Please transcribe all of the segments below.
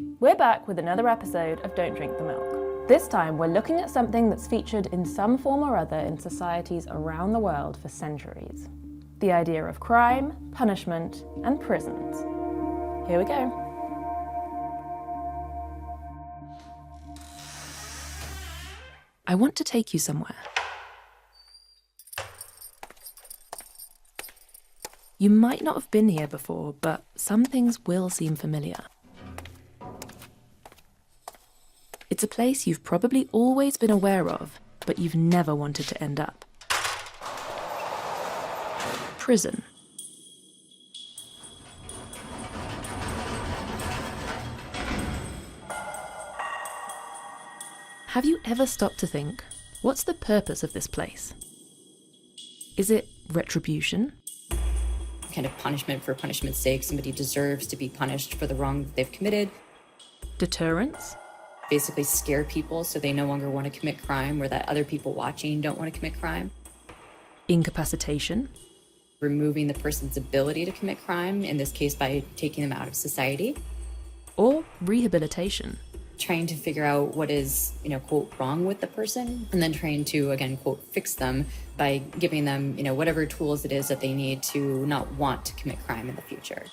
We're back with another episode of Don't Drink the Milk. This time we're looking at something that's featured in some form or other in societies around the world for centuries. The idea of crime, punishment, and prisons. Here we go. I want to take you somewhere. You might not have been here before, but some things will seem familiar. It's a place you've probably always been aware of, but you've never wanted to end up. Prison. Have you ever stopped to think, what's the purpose of this place? Is it retribution? Kind of punishment for punishment's sake. Somebody deserves to be punished for the wrong that they've committed. Deterrence? Basically scare people so they no longer want to commit crime, or that other people watching don't want to commit crime. Incapacitation? Removing the person's ability to commit crime, in this case by taking them out of society. Or rehabilitation? Trying to figure out what is, quote, wrong with the person, and then trying to, again, quote, fix them by giving them, whatever tools it is that they need to not want to commit crime in the future.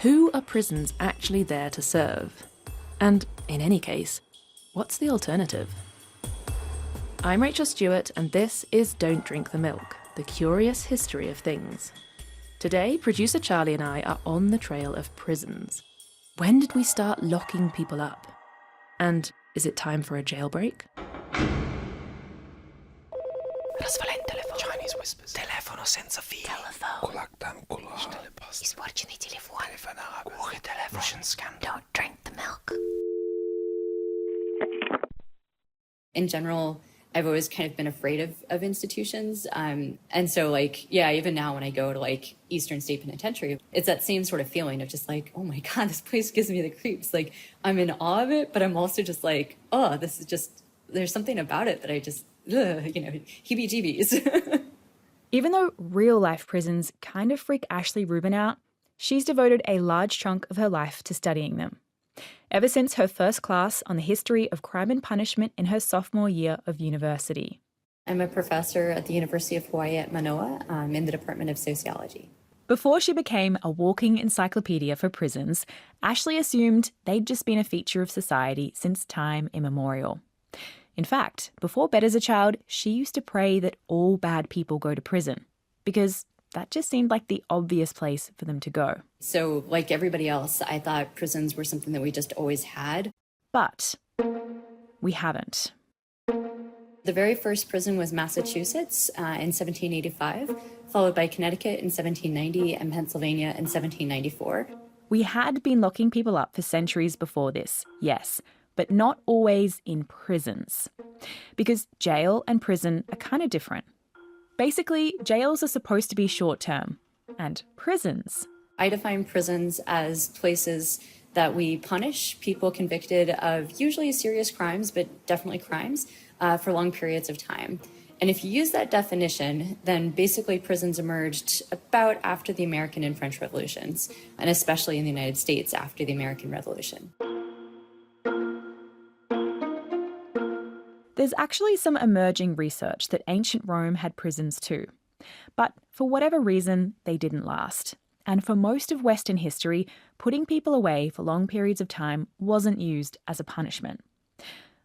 Who are prisons actually there to serve? And in any case, what's the alternative? I'm Rachel Stewart, and this is Don't Drink the Milk, the curious history of things. Today, producer Charli and I are on the trail of prisons. When did we start locking people up? And is it time for a jailbreak? Chinese whispers. Telefono senza fili. Kulaktan kulak. Испорченный телефон. Russian scandal. Don't drink the milk. In general, I've always kind of been afraid of institutions. And so even now when I go to Eastern State Penitentiary, it's that same sort of feeling of just oh my God, this place gives me the creeps. I'm in awe of it, but I'm also just oh, this is just, there's something about it that I just, heebie-jeebies. Even though real-life prisons kind of freak Ashley Rubin out, she's devoted a large chunk of her life to studying them. Ever since her first class on the history of crime and punishment in her sophomore year of university. I'm a professor at the University of Hawaii at Manoa in the Department of Sociology. Before she became a walking encyclopedia for prisons, Ashley assumed they'd just been a feature of society since time immemorial. In fact, before bed as a child, she used to pray that all bad people go to prison, because that just seemed like the obvious place for them to go. So, like everybody else, I thought prisons were something that we just always had. But we haven't. The very first prison was Massachusetts in 1785, followed by Ginneken in 1790 and Pennsylvania in 1794. We had been locking people up for centuries before this, yes, but not always in prisons. Because jail and prison are kind of different. Basically, jails are supposed to be short-term, and prisons. I define prisons as places that we punish people convicted of usually serious crimes, but definitely crimes, for long periods of time. And if you use that definition, then basically prisons emerged about after the American and French Revolutions, and especially in the United States after the American Revolution. There's actually some emerging research that ancient Rome had prisons too. But for whatever reason, they didn't last. And for most of Western history, putting people away for long periods of time wasn't used as a punishment.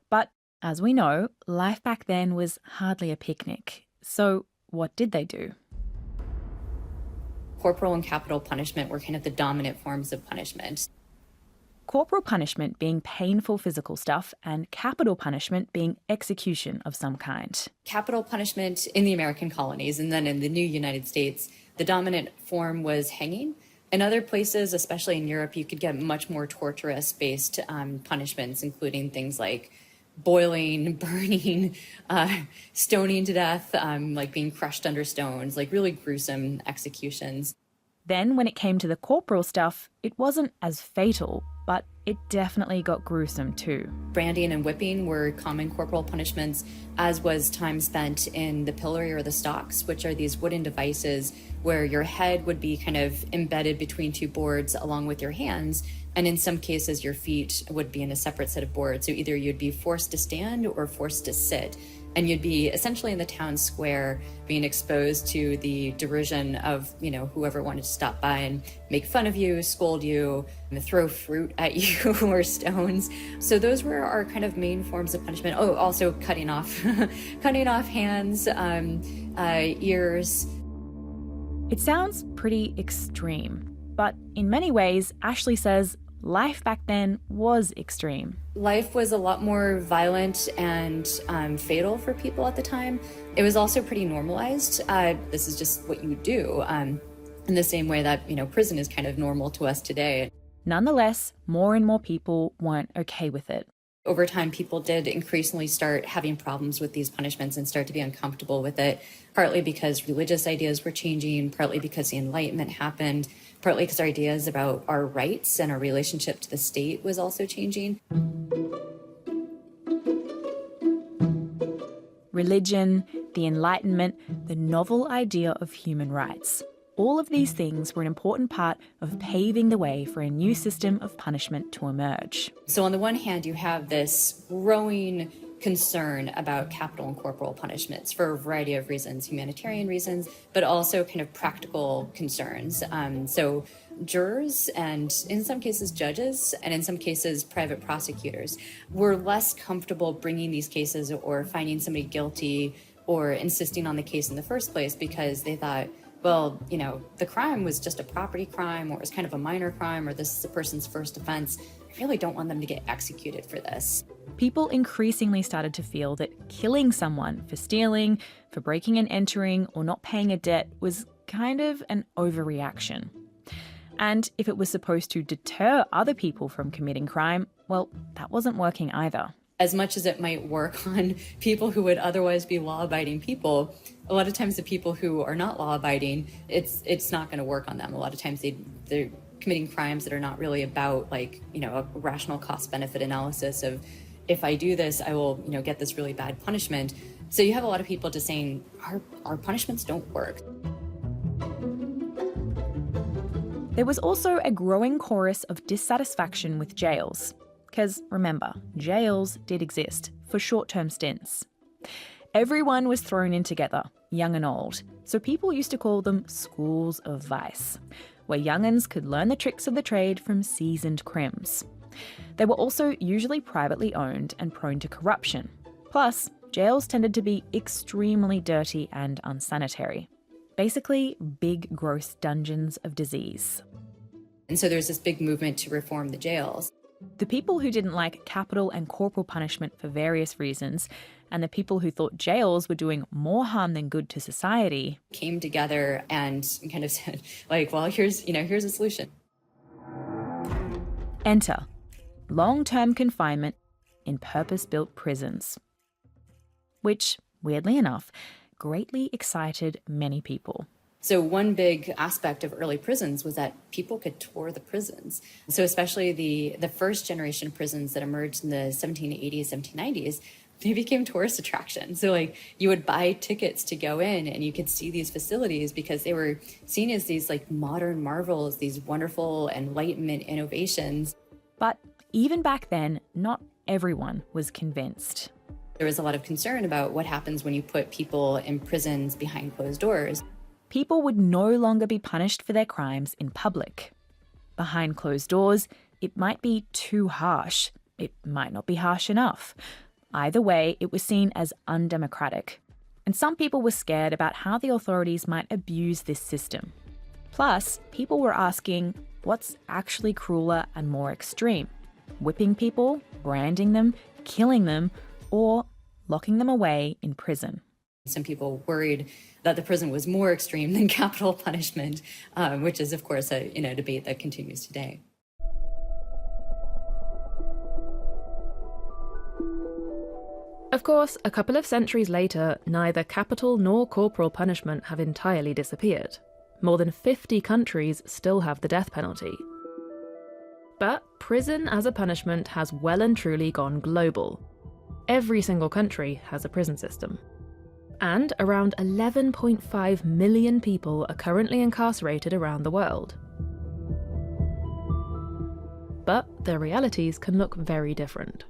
But as we know, life back then was hardly a picnic. So what did they do? Corporal and capital punishment were kind of the dominant forms of punishment. Corporal punishment being painful physical stuff and capital punishment being execution of some kind. Capital punishment in the American colonies and then in the new United States, the dominant form was hanging. In other places, especially in Europe, you could get much more torturous-based punishments, including things like boiling, burning, stoning to death, like being crushed under stones, like really gruesome executions. Then when it came to the corporal stuff, it wasn't as fatal, but it definitely got gruesome too. Branding and whipping were common corporal punishments, as was time spent in the pillory or the stocks, which are these wooden devices where your head would be kind of embedded between two boards along with your hands. And in some cases, your feet would be in a separate set of boards. So either you'd be forced to stand or forced to sit. And you'd be essentially in the town square being exposed to the derision of, whoever wanted to stop by and make fun of you, scold you, and throw fruit at you or stones. So those were our kind of main forms of punishment. Oh, also cutting off hands, ears. It sounds pretty extreme, but in many ways, Ashley says life back then was extreme. Life was a lot more violent and fatal for people at the time. It was also pretty normalized. This is just what you would do, in the same way that, prison is kind of normal to us today. Nonetheless, more and more people weren't okay with it. Over time, people did increasingly start having problems with these punishments and start to be uncomfortable with it, partly because religious ideas were changing, partly because the Enlightenment happened, partly because our ideas about our rights and our relationship to the state was also changing. Religion, the Enlightenment, the novel idea of human rights. All of these things were an important part of paving the way for a new system of punishment to emerge. So on the one hand, you have this growing concern about capital and corporal punishments for a variety of reasons, humanitarian reasons, but also kind of practical concerns. So jurors and in some cases judges and in some cases private prosecutors were less comfortable bringing these cases or finding somebody guilty or insisting on the case in the first place because they thought, well, the crime was just a property crime or it was kind of a minor crime or this is the person's first offense. I really don't want them to get executed for this. People increasingly started to feel that killing someone for stealing, for breaking and entering, or not paying a debt was kind of an overreaction. And if it was supposed to deter other people from committing crime, well, that wasn't working either. As much as it might work on people who would otherwise be law-abiding people, a lot of times the people who are not law-abiding, it's not going to work on them. A lot of times they're committing crimes that are not really about a rational cost-benefit analysis of, if I do this, I will get this really bad punishment. So you have a lot of people just saying, our punishments don't work. There was also a growing chorus of dissatisfaction with jails. Because remember, jails did exist for short-term stints. Everyone was thrown in together, young and old, so people used to call them schools of vice, where young'uns could learn the tricks of the trade from seasoned crims. They were also usually privately owned and prone to corruption. Plus, jails tended to be extremely dirty and unsanitary. Basically, big, gross dungeons of disease. And so there's this big movement to reform the jails. The people who didn't like capital and corporal punishment for various reasons, and the people who thought jails were doing more harm than good to society, came together and kind of said, here's a solution. Enter long-term confinement in purpose-built prisons. Which, weirdly enough, greatly excited many people. So one big aspect of early prisons was that people could tour the prisons. So especially the first generation of prisons that emerged in the 1780s, 1790s, they became tourist attractions. So you would buy tickets to go in and you could see these facilities because they were seen as these modern marvels, these wonderful Enlightenment innovations. But even back then, not everyone was convinced. There was a lot of concern about what happens when you put people in prisons behind closed doors. People would no longer be punished for their crimes in public. Behind closed doors, it might be too harsh. It might not be harsh enough. Either way, it was seen as undemocratic. And some people were scared about how the authorities might abuse this system. Plus, people were asking, what's actually crueler and more extreme? Whipping people, branding them, killing them, or locking them away in prison? Some people worried that the prison was more extreme than capital punishment, which is, of course, a debate that continues today. Of course, a couple of centuries later, neither capital nor corporal punishment have entirely disappeared. More than 50 countries still have the death penalty. But prison as a punishment has well and truly gone global. Every single country has a prison system. And around 11.5 million people are currently incarcerated around the world. But their realities can look very different.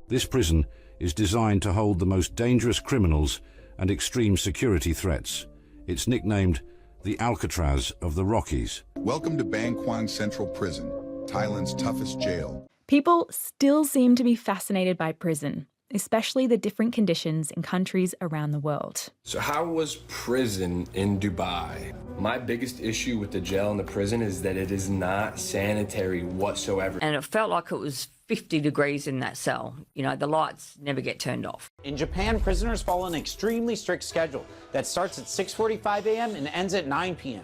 This prison is designed to hold the most dangerous criminals and extreme security threats. It's nicknamed the Alcatraz of the Rockies. Welcome to Bang Kwan Central Prison, Thailand's toughest jail. People still seem to be fascinated by prison, especially the different conditions in countries around the world. So how was prison in Dubai? My biggest issue with the jail and the prison is that it is not sanitary whatsoever. And it felt like it was 50 degrees in that cell. You know, the lights never get turned off. In Japan, prisoners follow an extremely strict schedule that starts at 6:45 a.m. and ends at 9 p.m.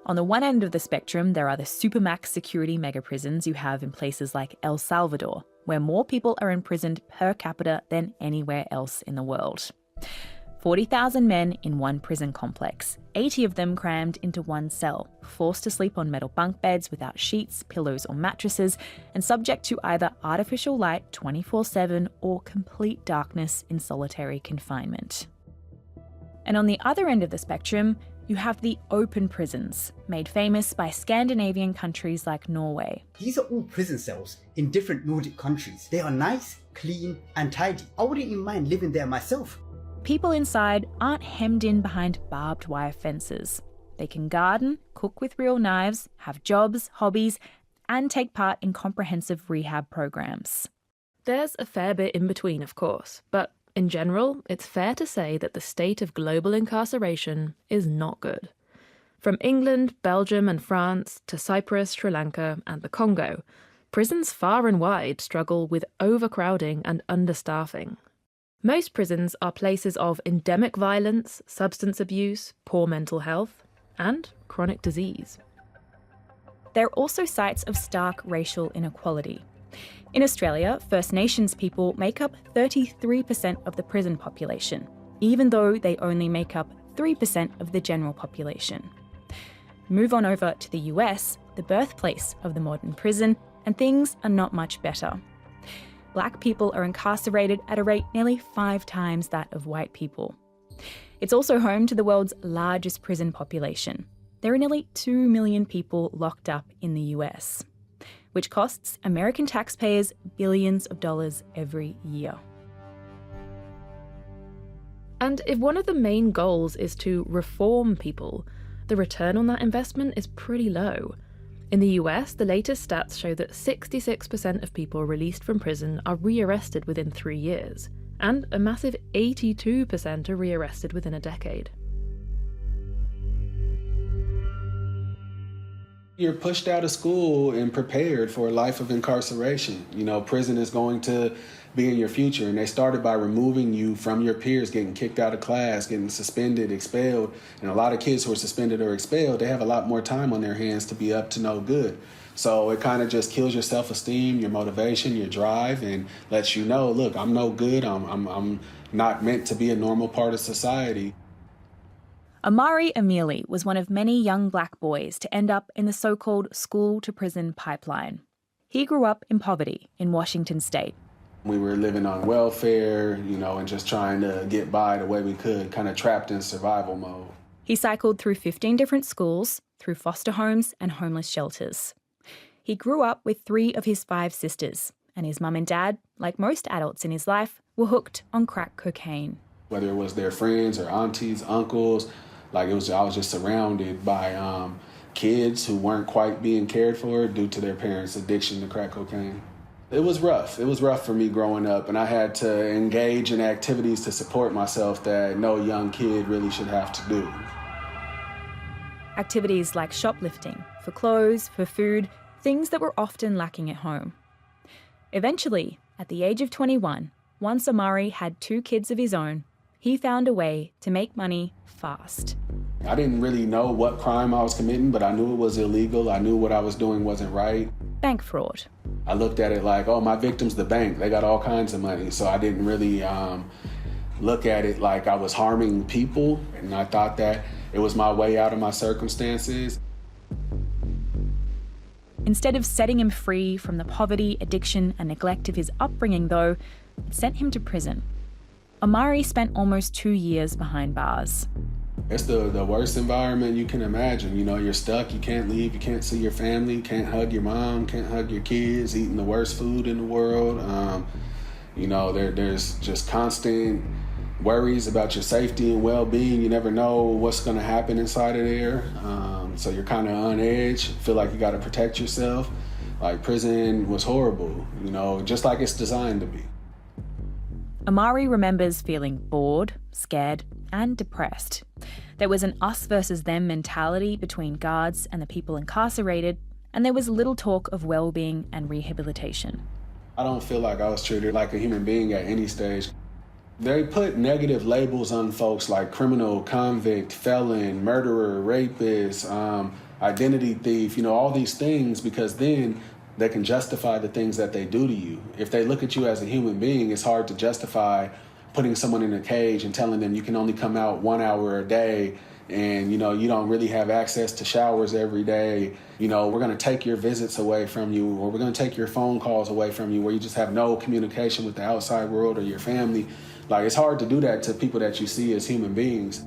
On the one end of the spectrum, there are the supermax security mega prisons you have in places like El Salvador, where more people are imprisoned per capita than anywhere else in the world. 40,000 men in one prison complex, 80 of them crammed into one cell, forced to sleep on metal bunk beds without sheets, pillows or mattresses, and subject to either artificial light 24/7 or complete darkness in solitary confinement. And on the other end of the spectrum, you have the open prisons, made famous by Scandinavian countries like Norway. These are all prison cells in different Nordic countries. They are nice, clean, and tidy. I wouldn't even mind living there myself. People inside aren't hemmed in behind barbed wire fences. They can garden, cook with real knives, have jobs, hobbies, and take part in comprehensive rehab programs. There's a fair bit in between, of course, but in general, it's fair to say that the state of global incarceration is not good. From England, Belgium and France to Cyprus, Sri Lanka and the Congo, prisons far and wide struggle with overcrowding and understaffing. Most prisons are places of endemic violence, substance abuse, poor mental health, and chronic disease. They're also sites of stark racial inequality. In Australia, First Nations people make up 33% of the prison population, even though they only make up 3% of the general population. Move on over to the US, the birthplace of the modern prison, and things are not much better. Black people are incarcerated at a rate nearly 5 times that of white people. It's also home to the world's largest prison population. There are nearly 2 million people locked up in the US, which costs American taxpayers billions of dollars every year. And if one of the main goals is to reform people, the return on that investment is pretty low. In the US, the latest stats show that 66% of people released from prison are rearrested within 3 years, and a massive 82% are rearrested within a decade. You're pushed out of school and prepared for a life of incarceration. You know, prison is going to be in your future, and they started by removing you from your peers, getting kicked out of class, getting suspended, expelled. And a lot of kids who are suspended or expelled, they have a lot more time on their hands to be up to no good. So it kind of just kills your self-esteem, your motivation, your drive, and lets you know, look, I'm no good. I'm not meant to be a normal part of society. Omari Amili was one of many young black boys to end up in the so-called school-to-prison pipeline. He grew up in poverty in Washington state. We were living on welfare, you know, and just trying to get by the way we could, kind of trapped in survival mode. He cycled through 15 different schools, through foster homes and homeless shelters. He grew up with 3 of his 5 sisters, and his mum and dad, like most adults in his life, were hooked on crack cocaine. Whether it was their friends or aunties, uncles, I was just surrounded by kids who weren't quite being cared for due to their parents' addiction to crack cocaine. It was rough. It was rough for me growing up, and I had to engage in activities to support myself that no young kid really should have to do. Activities like shoplifting, for clothes, for food, things that were often lacking at home. Eventually, at the age of 21, once Omari had 2 kids of his own, he found a way to make money fast. I didn't really know what crime I was committing, but I knew it was illegal. I knew what I was doing wasn't right. Bank fraud. I looked at it like, oh, my victim's the bank. They got all kinds of money. So I didn't really look at it like I was harming people. And I thought that it was my way out of my circumstances. Instead of setting him free from the poverty, addiction and neglect of his upbringing, though, it sent him to prison. Omari spent almost 2 years behind bars. It's the worst environment you can imagine. You know, you're stuck, you can't leave, you can't see your family, can't hug your mom, can't hug your kids, eating the worst food in the world. You know, there's just constant worries about your safety and well-being. You never know what's going to happen inside of there. So you're kind of on edge, feel like you got to protect yourself. Like, prison was horrible, you know, just like it's designed to be. Omari remembers feeling bored, scared, and depressed. There was an us versus them mentality between guards and the people incarcerated, and there was little talk of well-being and rehabilitation. I don't feel like I was treated like a human being at any stage. They put negative labels on folks like criminal, convict, felon, murderer, rapist, identity thief, you know, all these things, because then they can justify the things that they do to you. If they look at you as a human being, it's hard to justify putting someone in a cage and telling them you can only come out 1 hour a day and, you know, you don't really have access to showers every day. You know, we're going to take your visits away from you, or we're going to take your phone calls away from you, where you just have no communication with the outside world or your family. Like, it's hard to do that to people that you see as human beings.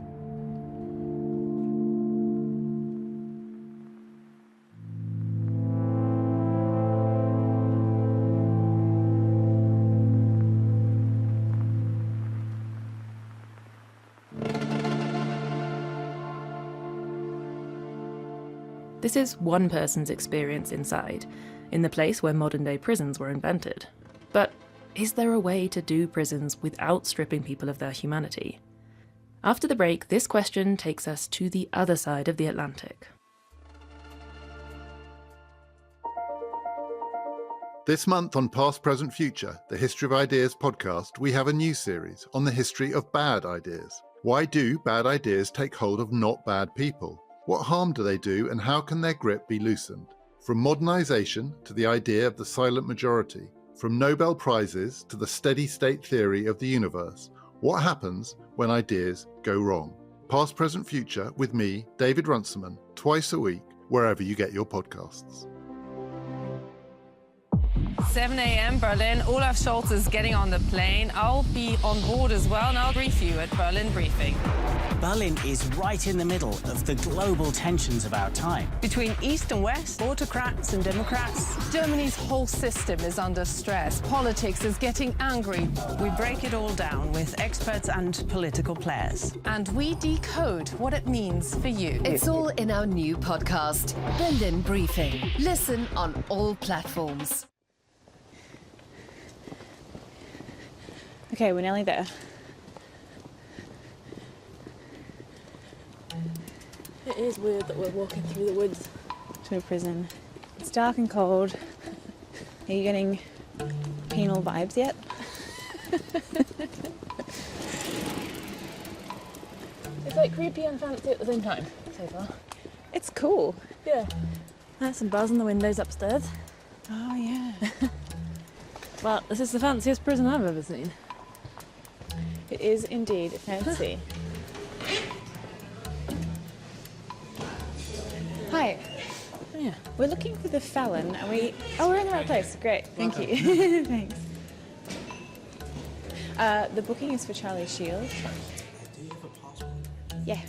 This is one person's experience inside, in the place where modern-day prisons were invented. But is there a way to do prisons without stripping people of their humanity? After the break, this question takes us to the other side of the Atlantic. This month on Past, Present, Future, the History of Ideas podcast, we have a new series on the history of bad ideas. Why do bad ideas take hold of not bad people? What harm do they do, and how can their grip be loosened? From modernisation to the idea of the silent majority, from Nobel Prizes to the steady-state theory of the universe, what happens when ideas go wrong? Past, Present, Future with me, David Runciman, twice a week, wherever you get your podcasts. 7 a.m. Berlin. Olaf Scholz is getting on the plane. I'll be on board as well, and I'll brief you at Berlin Briefing. Berlin is right in the middle of the global tensions of our time. Between East and West, autocrats and democrats, Germany's whole system is under stress. Politics is getting angry. We break it all down with experts and political players. And we decode what it means for you. It's all in our new podcast, Berlin Briefing. Listen on all platforms. Okay, we're nearly there. It is weird that we're walking through the woods to a prison. It's dark and cold. Are you getting penal vibes yet? It's like creepy and fancy at the same time, so far. It's cool. Yeah. There's some bars in the windows upstairs. Oh, yeah. Well, this is the fanciest prison I've ever seen. It is indeed fancy. Hi. Oh, yeah. We're looking for the Fallon. Are we? Oh, we're in the right place. Great. Thank you. Thanks. The booking is for Charli Shield. Do you have a passport? Yeah.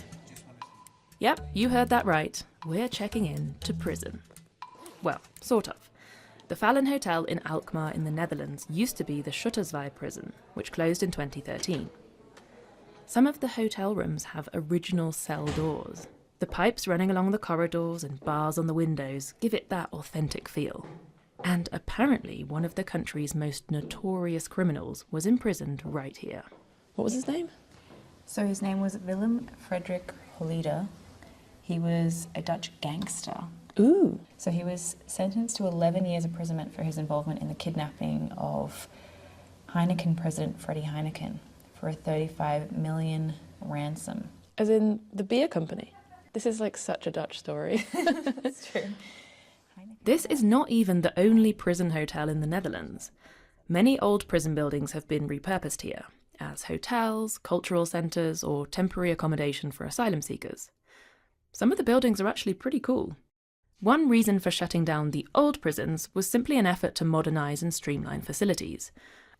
Yep, you heard that right. We're checking in to prison. Well, sort of. The Fallon Hotel in Alkmaar in the Netherlands used to be the Schutterswei prison, which closed in 2013. Some of the hotel rooms have original cell doors. The pipes running along the corridors and bars on the windows give it that authentic feel. And apparently one of the country's most notorious criminals was imprisoned right here. What was his name? So his name was Willem Frederik Holleder. He was a Dutch gangster. Ooh. So he was sentenced to 11 years imprisonment for his involvement in the kidnapping of Ginneken president Freddie Ginneken for a 35 million ransom. As in the beer company? This is like such a Dutch story. That's true. This is not even the only prison hotel in the Netherlands. Many old prison buildings have been repurposed here as hotels, cultural centres, or temporary accommodation for asylum seekers. Some of the buildings are actually pretty cool. One reason for shutting down the old prisons was simply an effort to modernise and streamline facilities.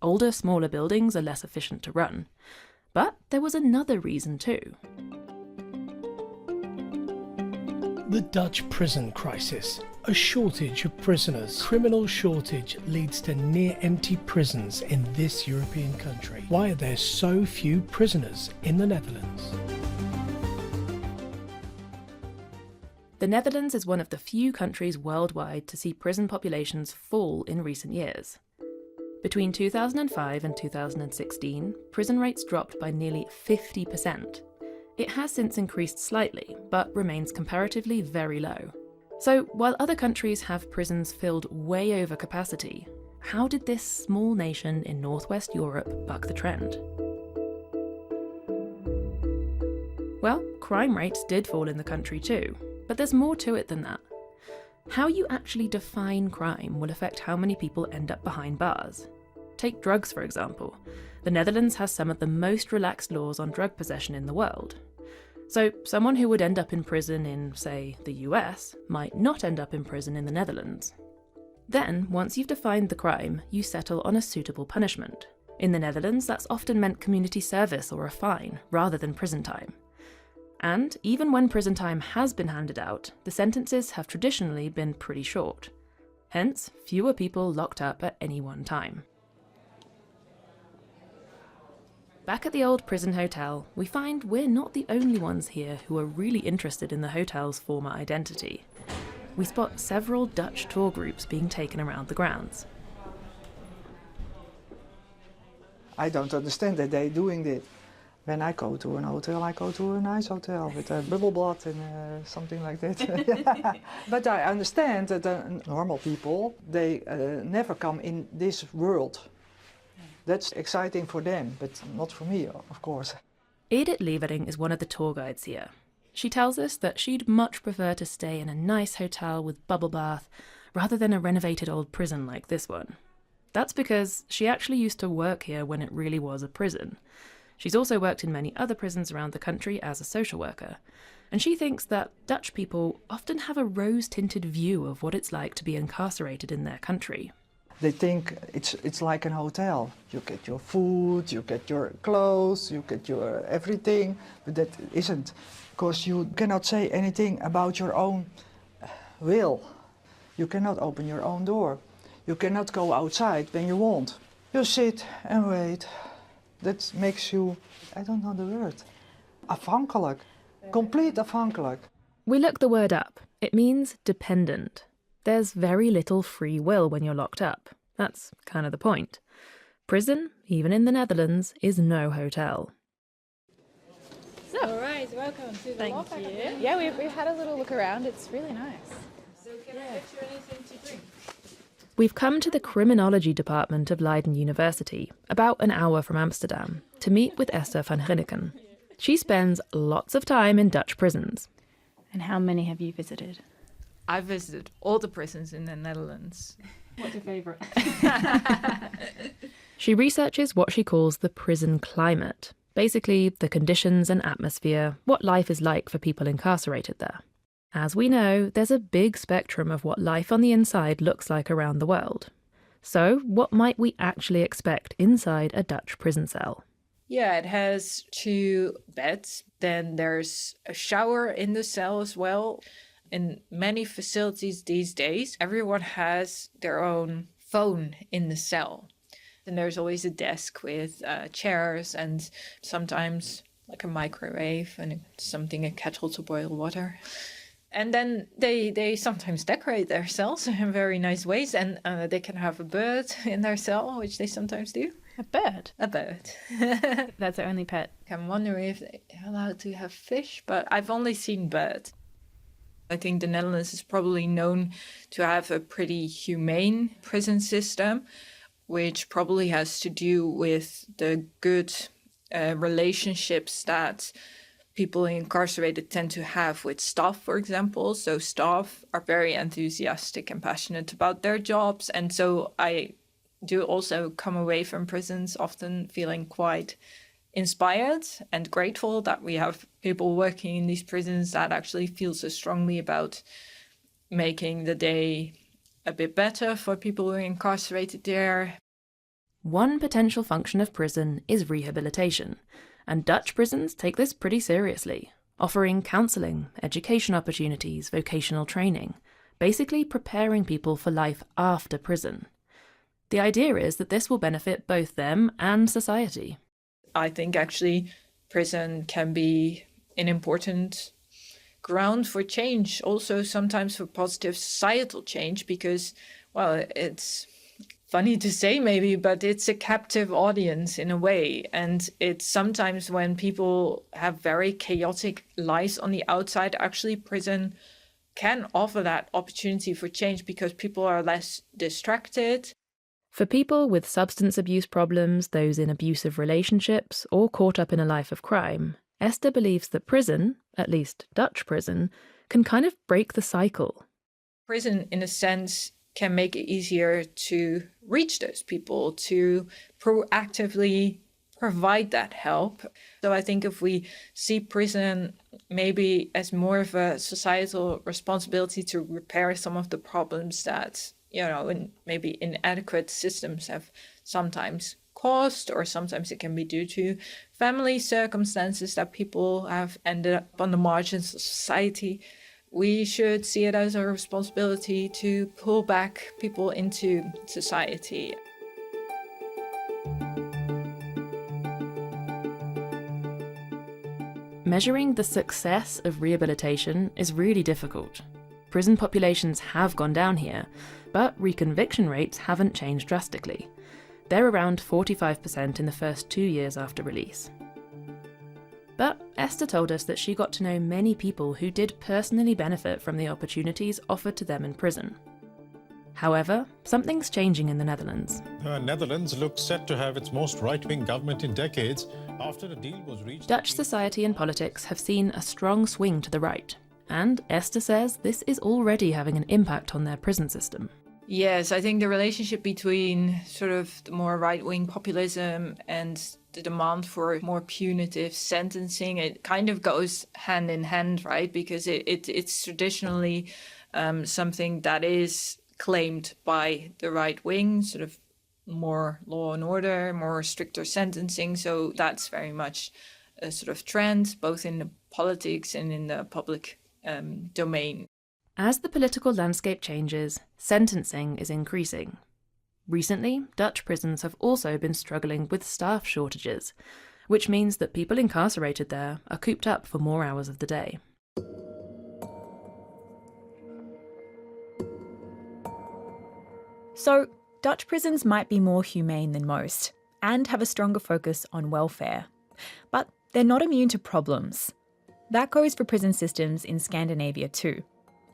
Older, smaller buildings are less efficient to run. But there was another reason too. The Dutch prison crisis. A shortage of prisoners. Criminal shortage leads to near-empty prisons in this European country. Why are there so few prisoners in the Netherlands? The Netherlands is one of the few countries worldwide to see prison populations fall in recent years. Between 2005 and 2016, prison rates dropped by nearly 50%. It has since increased slightly, but remains comparatively very low. So, while other countries have prisons filled way over capacity, how did this small nation in northwest Europe buck the trend? Well, crime rates did fall in the country too, but there's more to it than that. How you actually define crime will affect how many people end up behind bars. Take drugs, for example. The Netherlands has some of the most relaxed laws on drug possession in the world. So someone who would end up in prison in, say, the US, might not end up in prison in the Netherlands. Then, once you've defined the crime, you settle on a suitable punishment. In the Netherlands, that's often meant community service or a fine, rather than prison time. And even when prison time has been handed out, the sentences have traditionally been pretty short. Hence, fewer people locked up at any one time. Back at the old prison hotel, we find we're not the only ones here who are really interested in the hotel's former identity. We spot several Dutch tour groups being taken around the grounds. I don't understand that they're doing this. When I go to an hotel, I go to a nice hotel with a bubbleblad and something like that. But I understand that normal people, they never come in this world. That's exciting for them, but not for me, of course. Edith Levering is one of the tour guides here. She tells us that she'd much prefer to stay in a nice hotel with bubble bath rather than a renovated old prison like this one. That's because she actually used to work here when it really was a prison. She's also worked in many other prisons around the country as a social worker, and she thinks that Dutch people often have a rose-tinted view of what it's like to be incarcerated in their country. They think it's like a hotel. You get your food, you get your clothes, you get your everything, but that isn't, because you cannot say anything about your own will. You cannot open your own door. You cannot go outside when you want. You sit and wait. That makes you, I don't know the word, afhankelijk. Complete afhankelijk. We look the word up. It means dependent. There's very little free will when you're locked up. That's kind of the point. Prison, even in the Netherlands, is no hotel. So, all right, welcome to the law faculty. Yeah, we've had a little look around. It's really nice. So can I get you anything to drink? We've come to the Criminology department of Leiden University, about an hour from Amsterdam, to meet with Esther van Ginneken. She spends lots of time in Dutch prisons. And how many have you visited? I've visited all the prisons in the Netherlands. What's your favourite? She researches what she calls the prison climate, basically the conditions and atmosphere, what life is like for people incarcerated there. As we know, there's a big spectrum of what life on the inside looks like around the world. So, what might we actually expect inside a Dutch prison cell? Yeah, it has 2 beds. Then there's a shower in the cell as well. In many facilities these days, everyone has their own phone in the cell. And there's always a desk with chairs and sometimes like a microwave and a kettle to boil water. And then they sometimes decorate their cells in very nice ways, and they can have a bird in their cell, which they sometimes do. A bird? A bird. That's their only pet. I'm wondering if they're allowed to have fish, but I've only seen birds. I think the Netherlands is probably known to have a pretty humane prison system, which probably has to do with the good relationships that people incarcerated tend to have with staff, for example. So staff are very enthusiastic and passionate about their jobs. And so I do also come away from prisons often feeling quite inspired and grateful that we have people working in these prisons that actually feel so strongly about making the day a bit better for people who are incarcerated there. One potential function of prison is rehabilitation, and Dutch prisons take this pretty seriously, offering counselling, education opportunities, vocational training, basically preparing people for life after prison. The idea is that this will benefit both them and society. I think actually prison can be an important ground for change, also sometimes for positive societal change, because, well, it's funny to say maybe, but it's a captive audience in a way. And it's sometimes when people have very chaotic lives on the outside, actually prison can offer that opportunity for change because people are less distracted. For people with substance abuse problems, those in abusive relationships, or caught up in a life of crime, Esther believes that prison, at least Dutch prison, can kind of break the cycle. Prison, in a sense, can make it easier to reach those people, to proactively provide that help. So I think if we see prison maybe as more of a societal responsibility to repair some of the problems that, and maybe inadequate systems have sometimes caused, or sometimes it can be due to family circumstances that people have ended up on the margins of society, we should see it as a responsibility to pull back people into society. Measuring the success of rehabilitation is really difficult. Prison populations have gone down here, but reconviction rates haven't changed drastically. They're around 45% in the first 2 years after release. But Esther told us that she got to know many people who did personally benefit from the opportunities offered to them in prison. However, something's changing in the Netherlands. The Netherlands looks set to have its most right-wing government in decades after a deal was reached. Dutch society and politics have seen a strong swing to the right, and Esther says this is already having an impact on their prison system. Yes, I think the relationship between sort of the more right-wing populism and the demand for more punitive sentencing, it kind of goes hand in hand, right? Because it's traditionally something that is claimed by the right wing, sort of more law and order, more stricter sentencing. So that's very much a sort of trend, both in the politics and in the public domain. As the political landscape changes, sentencing is increasing. Recently, Dutch prisons have also been struggling with staff shortages, which means that people incarcerated there are cooped up for more hours of the day. So, Dutch prisons might be more humane than most, and have a stronger focus on welfare. But they're not immune to problems. That goes for prison systems in Scandinavia too.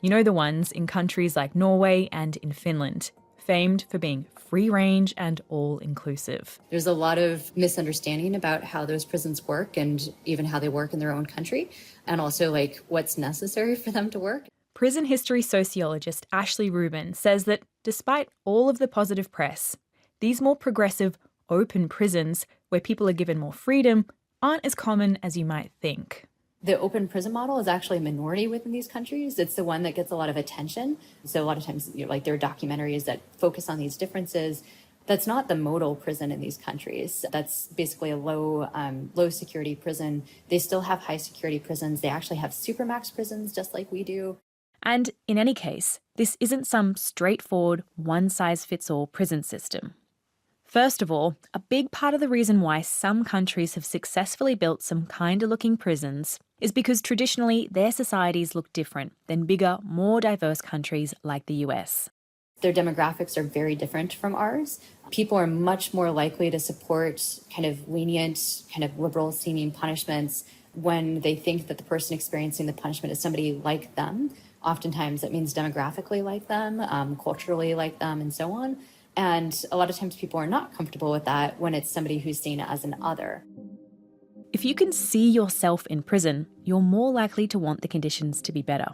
You know, the ones in countries like Norway and in Finland, famed for being free-range and all-inclusive. There's a lot of misunderstanding about how those prisons work and even how they work in their own country, and also like what's necessary for them to work. Prison history sociologist Ashley Rubin says that despite all of the positive press, these more progressive, open prisons where people are given more freedom aren't as common as you might think. The open prison model is actually a minority within these countries. It's the one that gets a lot of attention. So a lot of times, there are documentaries that focus on these differences. That's not the model prison in these countries. That's basically a low security prison. They still have high security prisons. They actually have supermax prisons just like we do. And in any case, this isn't some straightforward, one-size-fits-all prison system. First of all, a big part of the reason why some countries have successfully built some kinder-looking prisons is because traditionally their societies look different than bigger, more diverse countries like the US. Their demographics are very different from ours. People are much more likely to support kind of lenient, kind of liberal-seeming punishments when they think that the person experiencing the punishment is somebody like them. Oftentimes that means demographically like them, culturally like them, and so on. And a lot of times people are not comfortable with that when it's somebody who's seen as an other. If you can see yourself in prison, you're more likely to want the conditions to be better.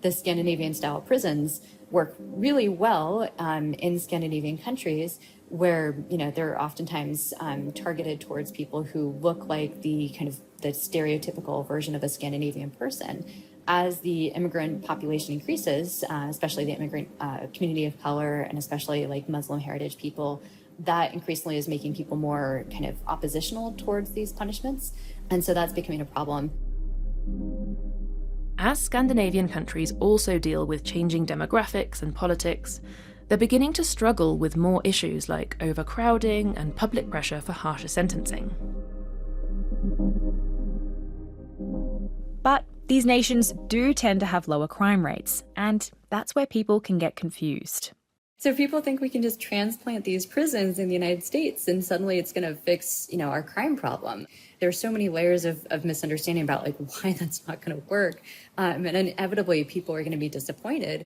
The Scandinavian-style prisons work really well in Scandinavian countries where, they're oftentimes targeted towards people who look like the kind of the stereotypical version of a Scandinavian person. as the immigrant population increases, especially the immigrant community of color and especially like Muslim heritage people, that increasingly is making people more kind of oppositional towards these punishments. And so that's becoming a problem. As Scandinavian countries also deal with changing demographics and politics, they're beginning to struggle with more issues like overcrowding and public pressure for harsher sentencing. But these nations do tend to have lower crime rates, and that's where people can get confused. So people think we can just transplant these prisons in the United States and suddenly it's going to fix, our crime problem. There are so many layers of misunderstanding about like why that's not going to work. And inevitably people are going to be disappointed.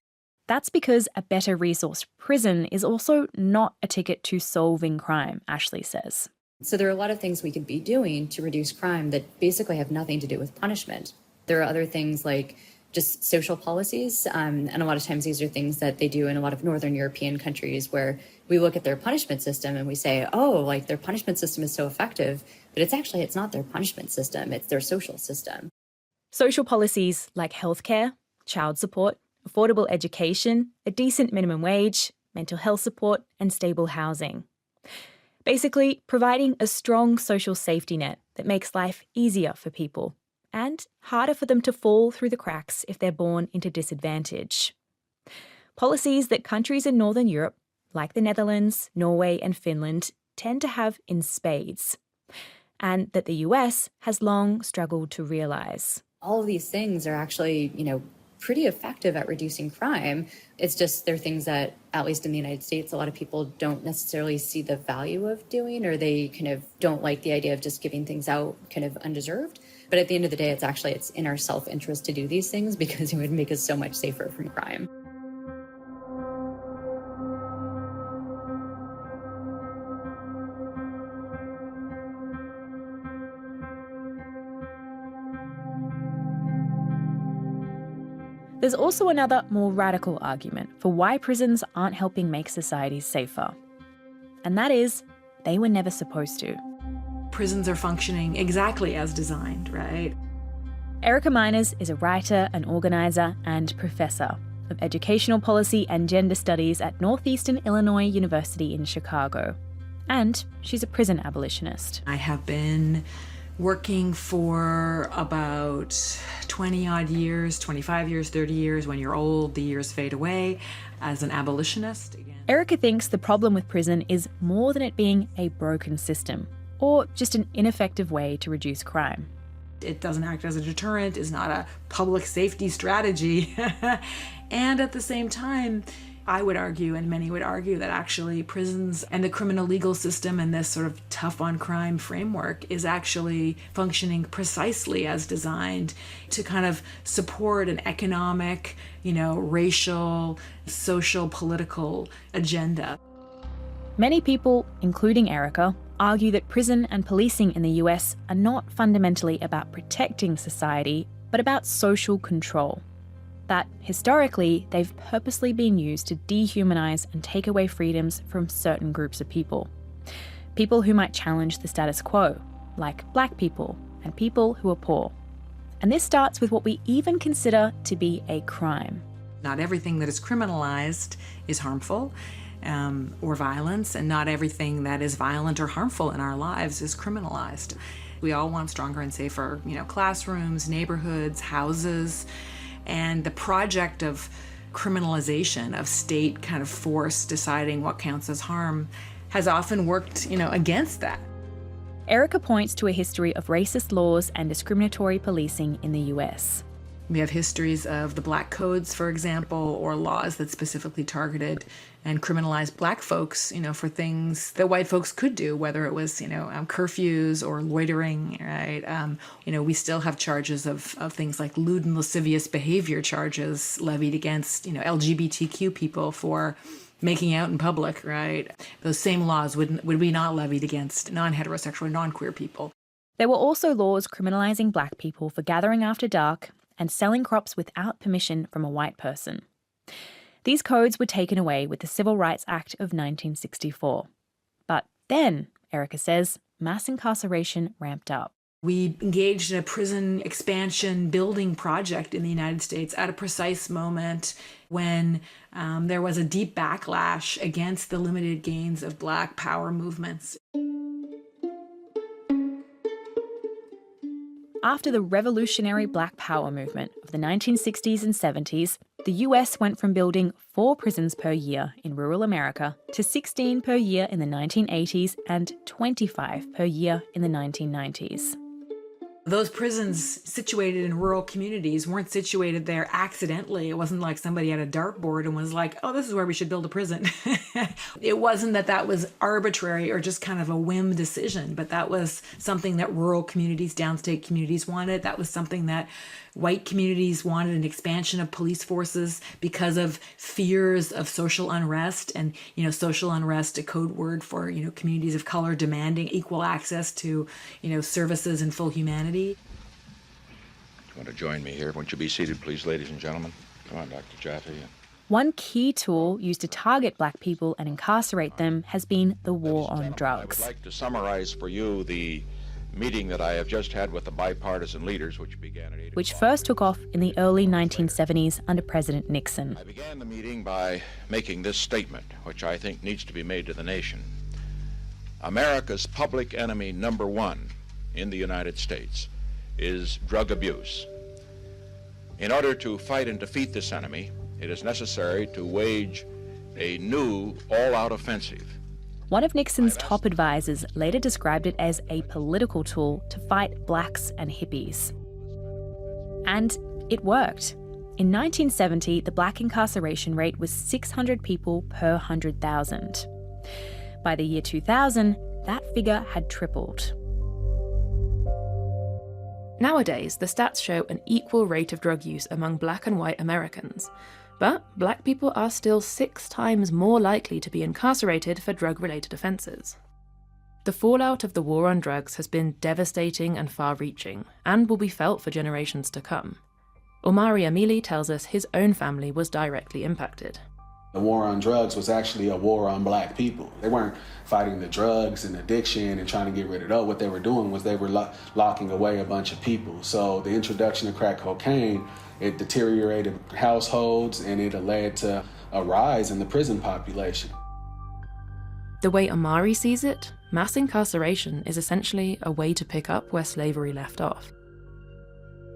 That's because a better resourced prison is also not a ticket to solving crime, Ashley says. So there are a lot of things we could be doing to reduce crime that basically have nothing to do with punishment. There are other things like just social policies. And a lot of times these are things that they do in a lot of Northern European countries where we look at their punishment system and we say, oh, like their punishment system is so effective, but it's not their punishment system, it's their social system. Social policies like healthcare, child support, affordable education, a decent minimum wage, mental health support, and stable housing. Basically, providing a strong social safety net that makes life easier for people and harder for them to fall through the cracks if they're born into disadvantage. Policies that countries in Northern Europe, like the Netherlands, Norway and Finland, tend to have in spades, and that the US has long struggled to realise. All of these things are actually, pretty effective at reducing crime. It's just they're things that, at least in the United States, a lot of people don't necessarily see the value of doing, or they kind of don't like the idea of just giving things out kind of undeserved. But at the end of the day, it's in our self-interest to do these things because it would make us so much safer from crime. There's also another more radical argument for why prisons aren't helping make societies safer. And that is, they were never supposed to. Prisons are functioning exactly as designed, right? Erica Miners is a writer, an organiser and professor of educational policy and gender studies at Northeastern Illinois University in Chicago. And she's a prison abolitionist. I have been working for about 20 odd years, 25 years, 30 years. When you're old, the years fade away as an abolitionist. Erica thinks the problem with prison is more than it being a broken system or just an ineffective way to reduce crime. It doesn't act as a deterrent, is not a public safety strategy. And at the same time, I would argue, and many would argue, that actually prisons and the criminal legal system and this sort of tough on crime framework is actually functioning precisely as designed to kind of support an economic, racial, social, political agenda. Many people, including Erica, argue that prison and policing in the US are not fundamentally about protecting society, but about social control. That, historically, they've purposely been used to dehumanise and take away freedoms from certain groups of people. People who might challenge the status quo, like black people and people who are poor. And this starts with what we even consider to be a crime. Not everything that is criminalised is harmful or violence, and not everything that is violent or harmful in our lives is criminalised. We all want stronger and safer, classrooms, neighbourhoods, houses. And the project of criminalization, of state kind of force deciding what counts as harm, has often worked, against that. Erica points to a history of racist laws and discriminatory policing in the US. We have histories of the black codes, for example, or laws that specifically targeted and criminalized black folks, for things that white folks could do, whether it was, curfews or loitering, right? We still have charges of things like lewd and lascivious behavior charges levied against, LGBTQ people for making out in public, right? Those same laws would be not levied against non-heterosexual or non-queer people. There were also laws criminalising black people for gathering after dark and selling crops without permission from a white person. These codes were taken away with the Civil Rights Act of 1964. But then, Erica says, mass incarceration ramped up. We engaged in a prison expansion building project in the United States at a precise moment when there was a deep backlash against the limited gains of Black power movements. After the revolutionary Black Power movement of the 1960s and 70s, the US went from building 4 prisons per year in rural America to 16 per year in the 1980s and 25 per year in the 1990s. Those prisons situated in rural communities weren't situated there accidentally. It wasn't like somebody had a dartboard and was like, oh, this is where we should build a prison. It wasn't that was arbitrary or just kind of a whim decision, but that was something that rural communities, downstate communities wanted. That was something that white communities wanted, an expansion of police forces because of fears of social unrest. And, social unrest, a code word for, communities of color demanding equal access to, services and full humanity. You want to join me here? Won't you be seated, please, ladies and gentlemen? Come on, Dr. Jaffe. One key tool used to target Black people and incarcerate them has been the war on drugs. I would like to summarize for you the meeting that I have just had with the bipartisan leaders, which first took off in the early 1970s under President Nixon. I began the meeting by making this statement, which I think needs to be made to the nation. America's public enemy number one in the United States is drug abuse. In order to fight and defeat this enemy, it is necessary to wage a new all-out offensive. One of Nixon's top advisors later described it as a political tool to fight blacks and hippies. And it worked. In 1970, the Black incarceration rate was 600 people per 100,000. By the year 2000, that figure had tripled. Nowadays, the stats show an equal rate of drug use among Black and white Americans. But Black people are still 6 times more likely to be incarcerated for drug-related offences. The fallout of the war on drugs has been devastating and far-reaching, and will be felt for generations to come. Omari Amili tells us his own family was directly impacted. The war on drugs was actually a war on Black people. They weren't fighting the drugs and addiction and trying to get rid of it. What they were doing was they were locking away a bunch of people. So the introduction of crack cocaine, it deteriorated households and it led to a rise in the prison population. The way Omari sees it, mass incarceration is essentially a way to pick up where slavery left off.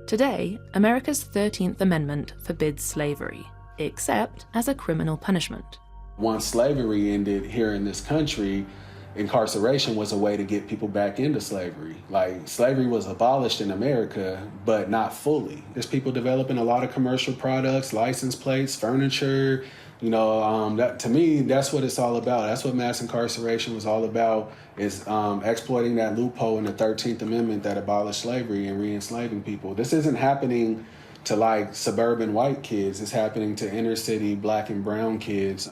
Today, America's 13th Amendment forbids slavery, except as a criminal punishment. Once slavery ended here in this country, incarceration was a way to get people back into slavery. Like, slavery was abolished in America, but not fully. There's people developing a lot of commercial products, license plates, furniture. That, to me, that's what it's all about. That's what mass incarceration was all about, is exploiting that loophole in the 13th Amendment that abolished slavery and re-enslaving people. This isn't happening to like suburban white kids. It's happening to inner city Black and brown kids.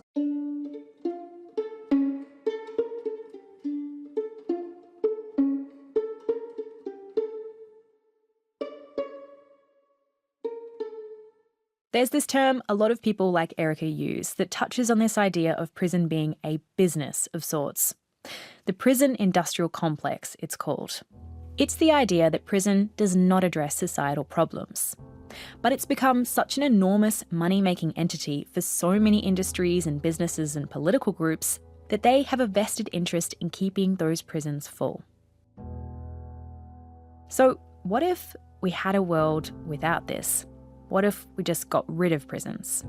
There's this term a lot of people like Erica use that touches on this idea of prison being a business of sorts. The prison industrial complex, it's called. It's the idea that prison does not address societal problems. But it's become such an enormous money-making entity for so many industries and businesses and political groups that they have a vested interest in keeping those prisons full. So what if we had a world without this? What if we just got rid of prisons?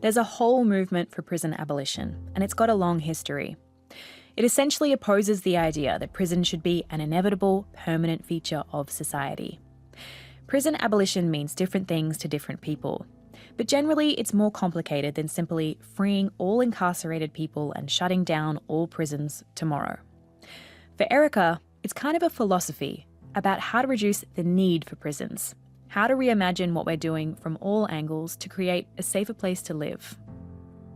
There's a whole movement for prison abolition, and it's got a long history. It essentially opposes the idea that prison should be an inevitable, permanent feature of society. Prison abolition means different things to different people, but generally it's more complicated than simply freeing all incarcerated people and shutting down all prisons tomorrow. For Erica, it's kind of a philosophy about how to reduce the need for prisons, how to reimagine what we're doing from all angles to create a safer place to live.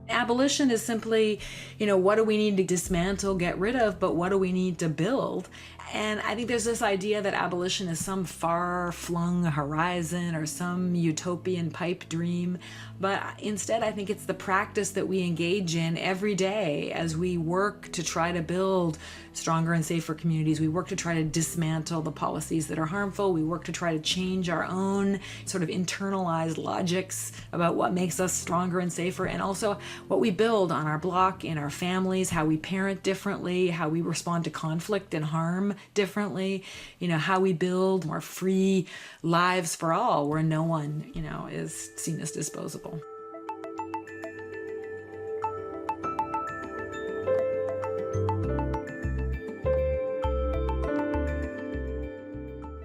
Abolition is simply, what do we need to dismantle, get rid of, but what do we need to build? And I think there's this idea that abolition is some far-flung horizon or some utopian pipe dream. But instead, I think it's the practice that we engage in every day as we work to try to build stronger and safer communities. We work to try to dismantle the policies that are harmful. We work to try to change our own sort of internalized logics about what makes us stronger and safer, and also what we build on our block, in our families, how we parent differently, how we respond to conflict and harm differently, how we build more free lives for all where no one, is seen as disposable.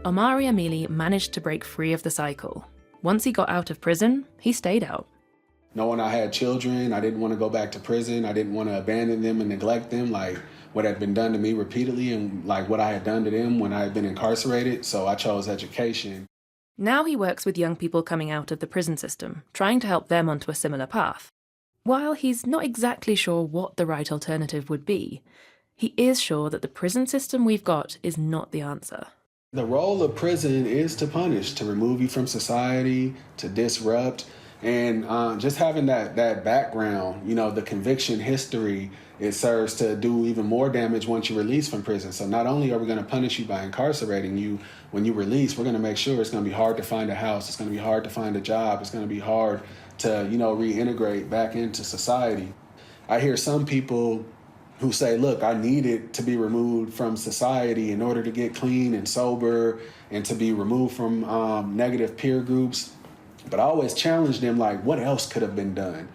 Omari Amili managed to break free of the cycle. Once he got out of prison, he stayed out. Knowing I had children, I didn't want to go back to prison. I didn't want to abandon them and neglect them, like what had been done to me repeatedly and like what I had done to them when I had been incarcerated. So I chose education. Now he works with young people coming out of the prison system, trying to help them onto a similar path. While he's not exactly sure what the right alternative would be, he is sure that the prison system we've got is not the answer. The role of prison is to punish, to remove you from society, to disrupt. And just having that background, the conviction history, it serves to do even more damage once you release from prison. So not only are we going to punish you by incarcerating you, when you release, we're going to make sure it's going to be hard to find a house. It's going to be hard to find a job. It's going to be hard to, reintegrate back into society. I hear some people who say, look, I needed to be removed from society in order to get clean and sober and to be removed from negative peer groups. But I always challenge them, like, what else could have been done?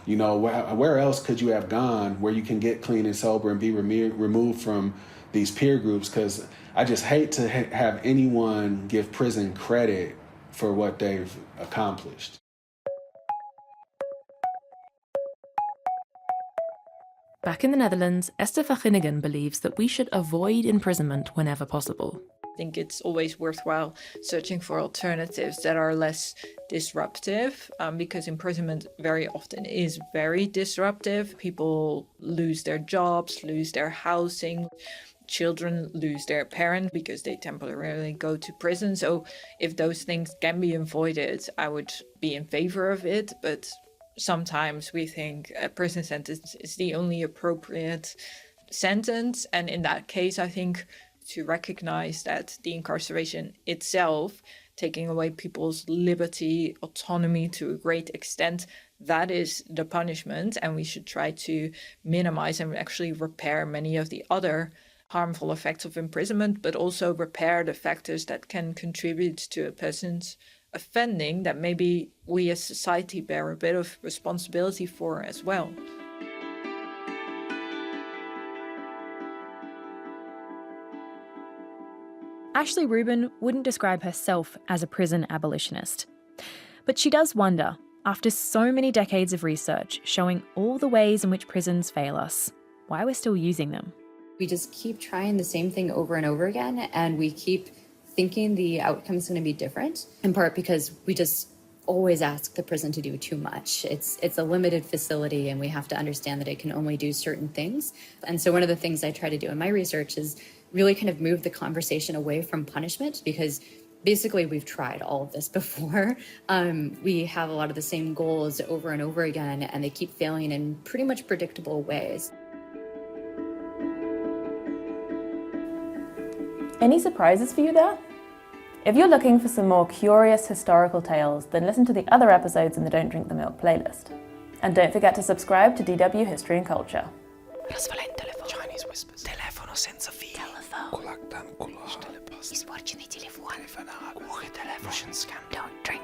Where else could you have gone where you can get clean and sober and be removed from these peer groups? Because I just hate to have anyone give prison credit for what they've accomplished. Back in the Netherlands, Esther van Ginneken believes that we should avoid imprisonment whenever possible. I think it's always worthwhile searching for alternatives that are less disruptive, because imprisonment very often is very disruptive. People lose their jobs, lose their housing. Children lose their parent because they temporarily go to prison. So if those things can be avoided, I would be in favor of it. But sometimes we think a prison sentence is the only appropriate sentence. And in that case, I think to recognize that the incarceration itself, taking away people's liberty, autonomy to a great extent, that is the punishment. And we should try to minimize and actually repair many of the other harmful effects of imprisonment, but also repair the factors that can contribute to a person's offending that maybe we as society bear a bit of responsibility for as well. Ashley Rubin wouldn't describe herself as a prison abolitionist. But she does wonder, after so many decades of research showing all the ways in which prisons fail us, why we're still using them. We just keep trying the same thing over and over again, and we keep thinking the outcome is going to be different, in part because we just always ask the prison to do too much. It's a limited facility, and we have to understand that it can only do certain things. And so one of the things I try to do in my research is really kind of move the conversation away from punishment, because basically we've tried all of this before. We have a lot of the same goals over and over again, and they keep failing in pretty much predictable ways. Any surprises for you there? If you're looking for some more curious historical tales, then listen to the other episodes in the Don't Drink the Milk playlist. And don't forget to subscribe to DW History and Culture. Chinese whispers. Telefono senza fili. Telephone. Russian scam. Don't drink